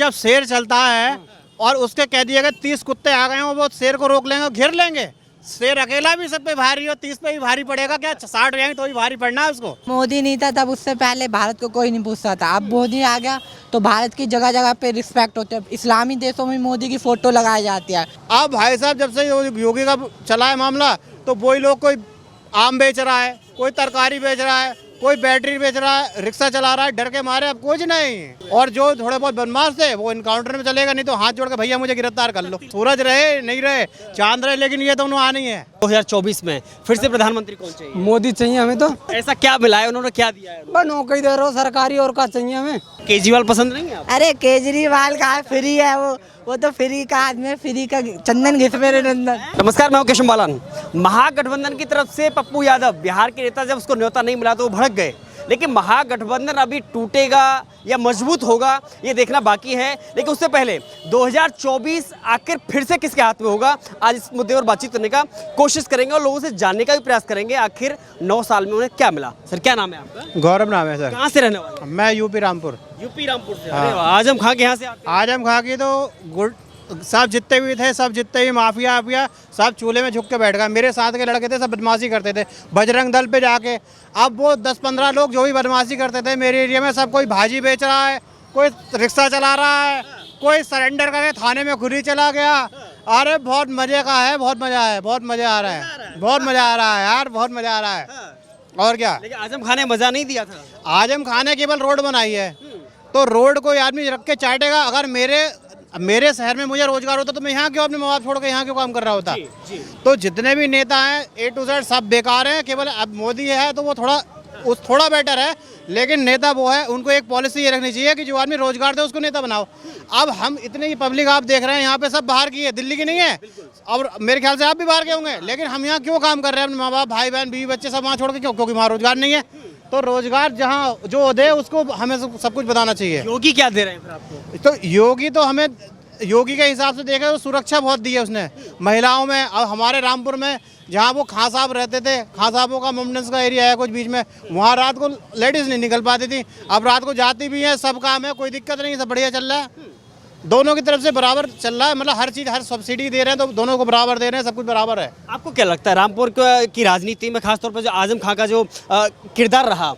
जब शेर चलता है और उसके कह दिए गए 30 कुत्ते आ गए हैं, वो शेर को रोक लेंगे, घेर लेंगे। शेर अकेला भी सब पे भारी हो, 30 पे भी भारी पड़ेगा क्या? 60 रहेंगे तो भी भारी पड़ना है उसको। मोदी नहीं था तब, उससे पहले भारत को कोई नहीं पूछता था। अब मोदी आ गया तो भारत की जगह जगह पे रिस्पेक्ट होती है। इस्लामी देशों में मोदी की फोटो लगाई जाती है। अब भाई साहब जब से योगी का चला है मामला, तो वही लोग कोई आम बेच रहा है, कोई तरकारी बेच रहा है, कोई बैटरी बेच रहा है, रिक्शा चला रहा है, डर के मारे। अब कुछ नहीं। और जो थोड़े बहुत बदमाश थे वो इनकाउंटर में चलेगा, नहीं तो हाथ जोड़ के भैया मुझे गिरफ्तार कर लो। सूरज रहे नहीं रहे, चांद रहे, लेकिन ये दोनों आनी है। 2024 में फिर से प्रधानमंत्री कौन चाहिए? मोदी चाहिए हमें तो। ऐसा क्या मिला है, उन्होंने क्या दिया है? बस नौकरी दे रहे हो सरकारी, और क्या चाहिए हमें। केजरीवाल पसंद नहीं है आपको? अरे केजरीवाल का फ्री है, वो तो फ्री का आदमी है, फ्री का चंदन घिस मेरे नंदन। नमस्कार, मैं हूं केशव बालन। महागठबंधन की तरफ से पप्पू यादव, बिहार के नेता, जब उसको न्योता नहीं मिला तो वो भड़क गए। लेकिन महागठबंधन अभी टूटेगा या मजबूत होगा, ये देखना बाकी है। लेकिन उससे पहले 2024 आखिर फिर से किसके हाथ में होगा, आज इस मुद्दे पर बातचीत करने का कोशिश करेंगे और लोगों से जानने का भी प्रयास करेंगे आखिर 9 साल में उन्हें क्या मिला। सर, क्या नाम है आपका? गौरव नाम है सर। कहाँ से रहने वाले? मैं यूपी रामपुर। यूपी रामपुर से। अरे वाह, आजम खां के यहाँ से आते हैं? आजम खां की तो गुड सब जितने भी थे, सब जितने भी माफिया सब चूल्हे में झुक के बैठ गए। मेरे साथ के लड़के थे, सब बदमाशी करते थे बजरंग दल पे जाके। अब वो 10-15 लोग जो भी बदमाशी करते थे मेरे एरिया में, सब कोई भाजी बेच रहा है, कोई रिक्शा चला रहा है, कोई सरेंडर करके थाने में खुद ही चला गया। अरे बहुत मजे का है, बहुत मजा है, बहुत मजा आ रहा है, बहुत मजा आ रहा है यार, बहुत मजा आ रहा है। और क्या। लेकिन आजम खान ने मजा नहीं दिया था। आजम खान ने केवल रोड बनाई है, तो रोड कोई आदमी रख के चाटेगा। अगर मेरे शहर में मुझे रोजगार होता तो मैं यहाँ क्यों अपने माँ बाप छोड़ के यहाँ क्यों काम कर रहा होता। तो जितने भी नेता हैं A to Z सब बेकार हैं। केवल अब मोदी है तो वो थोड़ा बेटर है, लेकिन नेता वो है। उनको एक पॉलिसी ये रखनी चाहिए कि जो आदमी रोजगार दे उसको नेता बनाओ। अब हम इतने ही पब्लिक आप देख रहे हैं यहाँ पे, सब बाहर की है, दिल्ली की नहीं है। और मेरे ख्याल से आप भी बाहर के होंगे, लेकिन हम यहाँ क्यों काम कर रहे हैं? अपने माँ बाप, भाई बहन, बीवी बच्चे सब वहाँ छोड़ के क्यों? क्योंकि वहाँ रोजगार नहीं है। तो रोजगार जहाँ जो दे उसको हमें सब कुछ बताना चाहिए। योगी क्या दे रहे हैं फिर आपको? तो योगी तो हमें, योगी के हिसाब से देखें तो सुरक्षा बहुत दी है उसने महिलाओं में। अब हमारे रामपुर में जहाँ वो खां साहब रहते थे, खां साहबों का मोमडन्स का एरिया है कुछ बीच में, वहाँ रात को लेडीज़ नहीं निकल पाती थी। अब रात को जाती भी है, सब काम है, कोई दिक्कत नहीं, सब बढ़िया चल रहा है। दोनों की तरफ से बराबर चल रहा है, मतलब हर चीज़, हर सब्सिडी दे रहे हैं, तो दोनों को बराबर दे रहे हैं, सब कुछ बराबर है। आपको क्या लगता है रामपुर की राजनीति में, खासतौर पर जो आजम खां का जो किरदार रहा,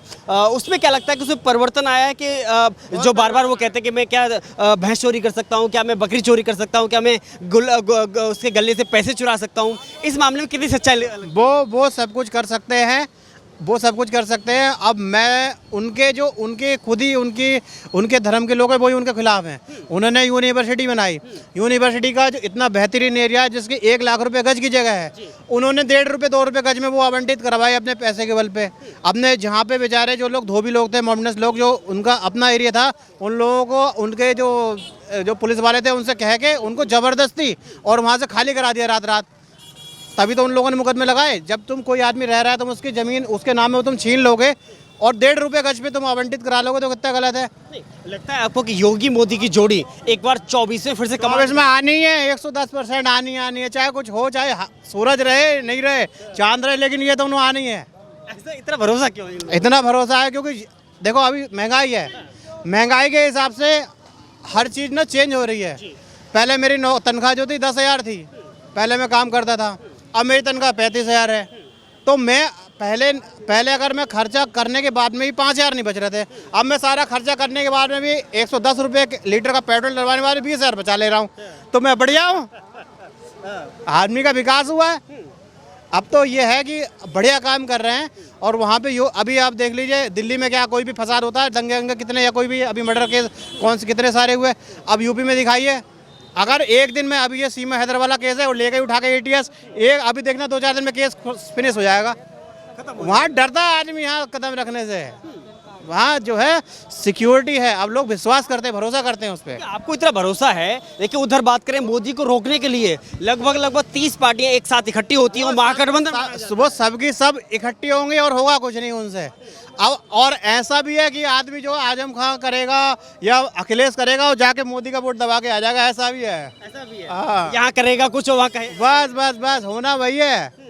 उसमें क्या लगता है कि उसमें परिवर्तन आया है कि जो बार बार वो कहते हैं कि मैं क्या भैंस चोरी कर सकता हूँ, क्या मैं बकरी चोरी कर सकता हूँ, क्या मैं उसके गले से पैसे चुरा सकता हूँ? इस मामले में कितनी सच्चाई? वो सब कुछ कर सकते हैं, वो सब कुछ कर सकते हैं। अब मैं उनके खुद ही उनके धर्म के लोग हैं, वही उनके खिलाफ हैं। उन्होंने यूनिवर्सिटी बनाई, यूनिवर्सिटी का जो इतना बेहतरीन एरिया है जिसकी 1 लाख रुपए गज की जगह है, उन्होंने 1.5 रुपये 2 रुपये गज में वो आवंटित करवाए अपने पैसे के बल पे। अपने जहाँ पे बेचारे जो लोग धोबी लोग थे, मोमडन्स लोग, जो उनका अपना एरिया था, उन लोगों को उनके जो पुलिस वाले थे उनसे कह के उनको ज़बरदस्ती और वहाँ से खाली करा दिया रात। तभी तो उन लोगों ने मुकदमे लगाए। जब तुम कोई आदमी रह रहा है, तुम उसकी ज़मीन उसके नाम में तुम छीन लोगे और 1.5 रुपये गज पे तुम आवंटित करा लोगे, तो कितना गलत है। लगता है आपको कि योगी मोदी की जोड़ी एक बार 24 में फिर से कमाल में आनी है? 110% आनी है, चाहे कुछ हो, चाहे सूरज रहे नहीं रहे, चांद रहे, लेकिन ये दोनों आनी है। ऐसा इतना भरोसा क्यों? इतना भरोसा है क्योंकि देखो अभी महंगाई है, महंगाई के हिसाब से हर चीज़ ना चेंज हो रही है। पहले मेरी तनख्वाह जो थी 10,000 थी, पहले मैं काम करता था। अब मेरी तनख्वाह 35,000 है। तो मैं पहले अगर मैं खर्चा करने के बाद में भी 5,000 नहीं बच रहे थे, अब मैं सारा खर्चा करने के बाद में भी 110 रुपये लीटर का पेट्रोल डलवाने के बाद 20,000 बचा ले रहा हूँ। तो मैं बढ़िया हूँ, आदमी का विकास हुआ है। अब तो ये है कि बढ़िया काम कर रहे हैं। और वहाँ पे अभी आप देख लीजिए दिल्ली में क्या कोई भी फसाद होता है, दंगे कितने, या कोई भी अभी मर्डर केस कौन से कितने सारे हुए। अब यूपी में दिखाइए, अगर एक दिन में अभी ये सीमा हैदर वाला केस है और लेकर उठा के ATS, अभी देखना 2-4 दिन में केस फिनिश हो जाएगा। वहाँ डरता है आदमी यहाँ कदम रखने से। वहाँ जो है सिक्योरिटी है, अब लोग विश्वास करते हैं, भरोसा करते हैं उस पर। आपको इतना भरोसा है। देखिए उधर बात करें, मोदी को रोकने के लिए लगभग 30 पार्टियां एक साथ इकट्ठी होती हैं, महागठबंधन सुबह सबकी सब इकट्ठी होंगी और होगा कुछ नहीं उनसे। अब और ऐसा भी है कि आदमी जो आजम खां करेगा या अखिलेश करेगा और जाके मोदी का वोट दबा के आ जाएगा, ऐसा भी है। ऐसा भी है, हाँ। यहाँ करेगा कुछ वहाँ कहे। बस होना वही है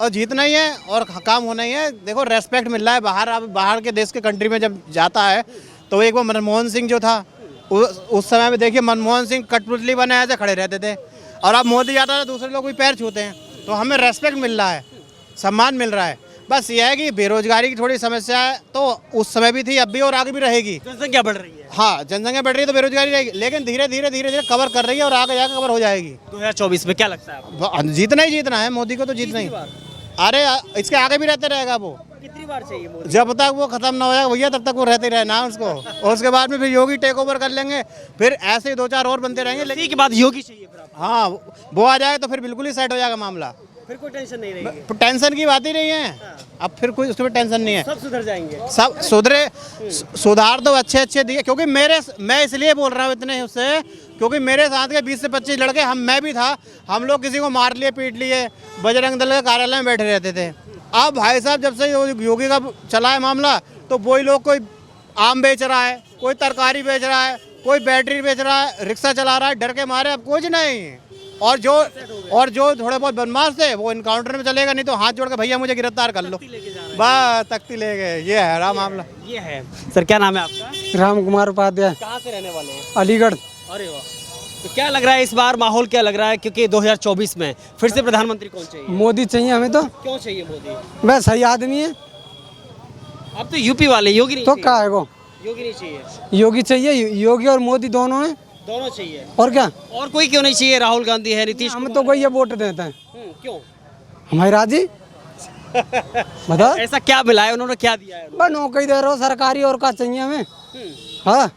और जीतना ही है और काम होना ही है। देखो रेस्पेक्ट मिल रहा है बाहर। अब बाहर के देश के कंट्री में जब जाता है तो एक वो मनमोहन सिंह जो था, उस समय में देखिए मनमोहन सिंह कठपुतली बने ऐसे खड़े रहते थे, और अब मोदी आता है दूसरे लोग भी पैर छूते हैं, तो हमें रेस्पेक्ट मिल रहा है, सम्मान मिल रहा है। बस ये है कि बेरोजगारी की थोड़ी समस्या है, तो उस समय भी थी, अब भी और आगे भी रहेगी। जनसंख्या बढ़ रही है। हाँ, जनसंख्या बढ़ रही है तो बेरोजगारी रहेगी, लेकिन धीरे धीरे कवर कर रही है और आगे जाकर कवर हो जाएगी। 2024 में क्या लगता है आपको? जीतना ही जीतना है, मोदी को तो जीतना ही। अरे इसके आगे भी रहते रहेगा वो, कितनी बार चाहिए मोदी? जब तक वो खत्म ना हो जाएगा भैया तब तक वो रहते ही रहना उसको, और उसके बाद में फिर योगी टेक ओवर कर लेंगे, फिर ऐसे ही 2-4 और बनते रहेंगे। लेकिन के बाद योगी चाहिए फिर आपको? हाँ, वो आ जाए तो फिर बिल्कुल ही सेट हो जाएगा मामला, फिर कोई टेंशन नहीं रहेगी। टेंशन की बात ही नहीं है, अब फिर कोई उसके टेंशन नहीं है, सब सुधर जाएंगे। सब सुधरे। सुधार तो अच्छे दिए, क्योंकि मैं इसलिए बोल रहा हूँ इतने उससे, क्योंकि मेरे साथ के 20 से 25 लड़के, मैं भी था, हम लोग किसी को मार लिए, पीट लिए, बजरंग दल के कार्यालय में बैठे रहते थे। अब भाई साहब जब से योगी का चला है मामला, तो वही लोग, कोई आम बेच रहा है, कोई तरकारी बेच रहा है, कोई बैटरी बेच रहा है, रिक्शा चला रहा है, डर के मारे अब कुछ नहीं। और जो थोड़े बहुत बदमाश थे वो इनकाउंटर में चलेगा, नहीं तो हाथ जोड़ के भैया मुझे गिरफ्तार कर लो, बस तख्ती ले गए। ये है रहा मामला। ये है। सर क्या नाम है आपका? राम कुमार उपाध्याय, कहाँ से रहने वाले हैं? अलीगढ़। अरे वाह, तो क्या लग रहा है इस बार माहौल क्या लग रहा है, क्योंकि 2024 में फिर से प्रधानमंत्री कौन चाहिए? मोदी चाहिए हमें तो। क्यों चाहिए मोदी? वह सही आदमी है। अब तो यूपी वाले, योगी नहीं तो चाहिए। क्या है वो, योगी नहीं चाहिए? योगी चाहिए, योगी और मोदी दोनों हैं। दोनों चाहिए। और क्या, और कोई क्यों नहीं चाहिए? राहुल गांधी है, नीतीश हम कुमार तो वही वोट देते हैं। क्यों? हमारी राजी बता, ऐसा क्या मिला है, उन्होंने क्या दिया है? बस नौकरी दे रहे हो सरकारी, और क्या चाहिए हमें। हाँ,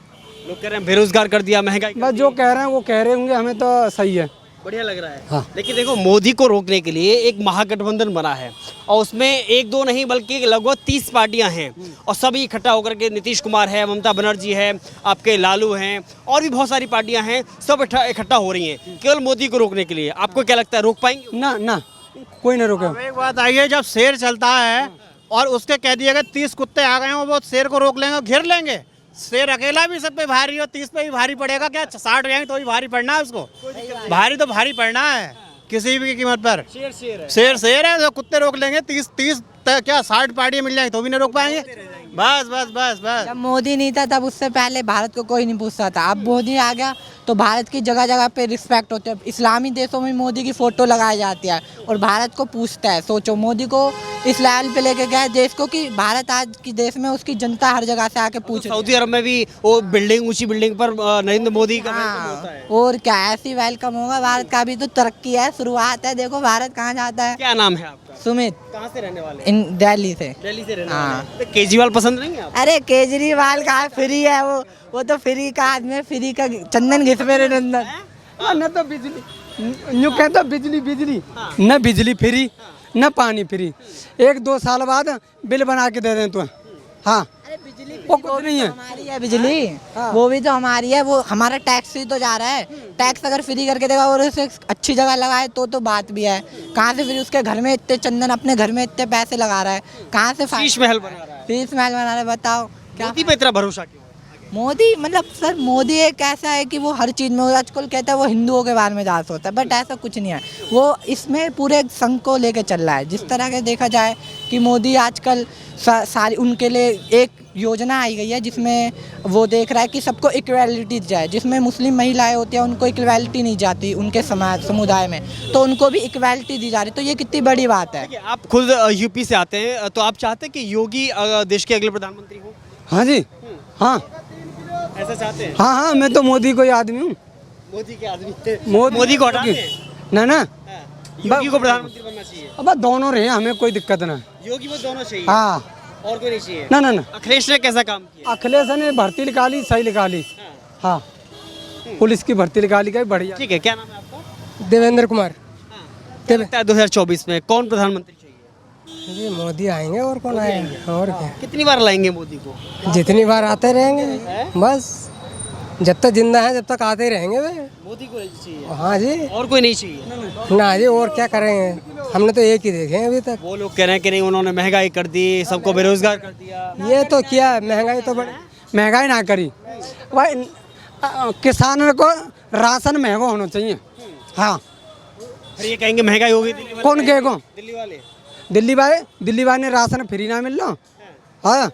लोग कह रहे हैं बेरोजगार कर दिया, महंगाई कर बस जो कह रहे हैं वो कह रहे होंगे, हमें तो सही है। बढ़िया लग रहा है। हाँ। लेकिन देखो, मोदी को रोकने के लिए एक महागठबंधन बना है, और उसमें एक दो नहीं बल्कि लगभग 30 पार्टियां हैं, और सभी इकट्ठा होकर के, नीतीश कुमार है, ममता बनर्जी है, आपके लालू हैं, और भी बहुत सारी पार्टियां हैं, सब इकट्ठा हो रही हैं केवल मोदी को रोकने के लिए। आपको क्या लगता है, रोक पाएंगे? ना ना, कोई नहीं रोके। अब एक बात आई है, जब शेर चलता है और उसके कह दिए गए 30 कुत्ते आ गए हैं, वो शेर को रोक लेंगे, घेर लेंगे। शेर अकेला भी सब पे भारी हो, 30 पे भी भारी पड़ेगा क्या? 60 जाएंगे तो भी भारी पड़ना है उसको, भारी तो भारी पड़ना है किसी भी कीमत पर। शेर है, तो कुत्ते रोक लेंगे। 30 क्या 60 पार्टियां मिल जाएंगी तो भी नहीं रोक पाएंगे। बस। जब मोदी नहीं था तब उससे पहले भारत को कोई नहीं पूछता था, अब मोदी आ गया तो भारत की जगह जगह पे रिस्पेक्ट होती है। इस्लामी देशों में मोदी की फ़ोटो लगाई जाती है और भारत को पूछता है। सोचो, मोदी को इस लेवल पे लेके गया देश को कि भारत आज की देश में उसकी जनता हर जगह से आके पूछ रही है। सऊदी अरब में भी वो बिल्डिंग, ऊंची बिल्डिंग पर नरेंद्र मोदी का वेलकम होता है। और क्या ऐसी वेलकम होगा, भारत का भी तो तरक्की है, शुरुआत है। देखो भारत कहाँ जाता है। क्या नाम है आपका? सुमित, कहाँ से रहने वाले? इन दिल्ली से। दिल्ली से रहने हाँ। वाले हैं। तो केजरीवाल पसंद नहीं है आपको? अरे केजरीवाल का फ्री है वो तो फ्री का आदमी है, फ्री का चंदन घिस मेरे नंदन। न तो बिजली, यूँ कहते बिजली न बिजली फ्री न पानी फ्री। 1-2 साल बाद बिल बना के दे दें तो। हाँ, अरे बिजली वो कुछ नहीं है। हमारी है बिजली, वो भी तो हमारी है, वो हमारा टैक्स ही तो जा रहा है। टैक्स अगर फ्री करके देगा और उसे अच्छी जगह लगाए तो बात भी है। कहाँ से फिर उसके घर में इतने चंदन, अपने घर में इतने पैसे लगा रहा है, कहाँ से शीश महल बना रहा है। शीश महल बना रहा है। बताओ क्या मोदी पे इतना भरोसा क्यों? मोदी, मतलब सर मोदी एक ऐसा है कि वो हर चीज़ में, आजकल कहता है वो हिंदुओं के बारे में ज़्यादा सोचता है, बट ऐसा कुछ नहीं है। वो इसमें पूरे संघ को लेके चल रहा है। जिस तरह के देखा जाए कि मोदी आजकल सारी उनके लिए एक योजना आई गई है जिसमें वो देख रहा है कि सबको इक्वालिटी जाए। जिसमें मुस्लिम महिलाएं होती हैं उनको इक्वालिटी नहीं जाती उनके समाज समुदाय में, तो उनको भी इक्वालिटी दी जा रही। तो ये कितनी बड़ी बात है। आप खुद यूपी से आते हैं, तो आप चाहते हैं कि योगी देश के अगले प्रधानमंत्री हो? हाँ जी, हाँ ऐसा चाहते हैं? हाँ, मैं तो मोदी को ही आदमी हूँ। मोदी के आदमी मोदी को हटा दें? ना योगी को प्रधानमंत्री बनना चाहिए। अब दोनों रहे, हमें कोई दिक्कत ना। योगी वो दोनों चाहिए। हाँ, और कोई नहीं चाहिए? ना। अखिलेश ने कैसा काम किया? अखिलेश ने भर्ती निकाली, सही निकाली। हाँ, पुलिस की भर्ती निकाली गई, बढ़िया। ठीक है, क्या नाम है आपका? देवेंद्र कुमार। क्या लगता है 2024 में कौन प्रधानमंत्री चाहिए? ये मोदी आएंगे, और कौन आएंगे? और क्या, कितनी बार लाएंगे मोदी को? जितनी बार आते रहेंगे, बस जब तक जिंदा है जब तक आते ही रहेंगे वे। मोदी को चाहिए? हाँ जी, और कोई नहीं चाहिए? ना जी, और क्या करेंगे, हमने तो एक ही देखे हैं अभी तक। वो लोग कह रहे हैं कि नहीं, उन्होंने महंगाई कर दी, सबको बेरोजगार कर दिया। ये तो किया, महंगाई तो बड़ी, महंगाई ना करी भाई। किसानों को राशन महंगा होना चाहिए। हाँ, फिर ये कहेंगे महंगाई होगी दिल्ली वाले? कौन कहेगा? दिल्ली वाले। दिल्ली वाले ने राशन फ्री ना मिल रहा। हाँ,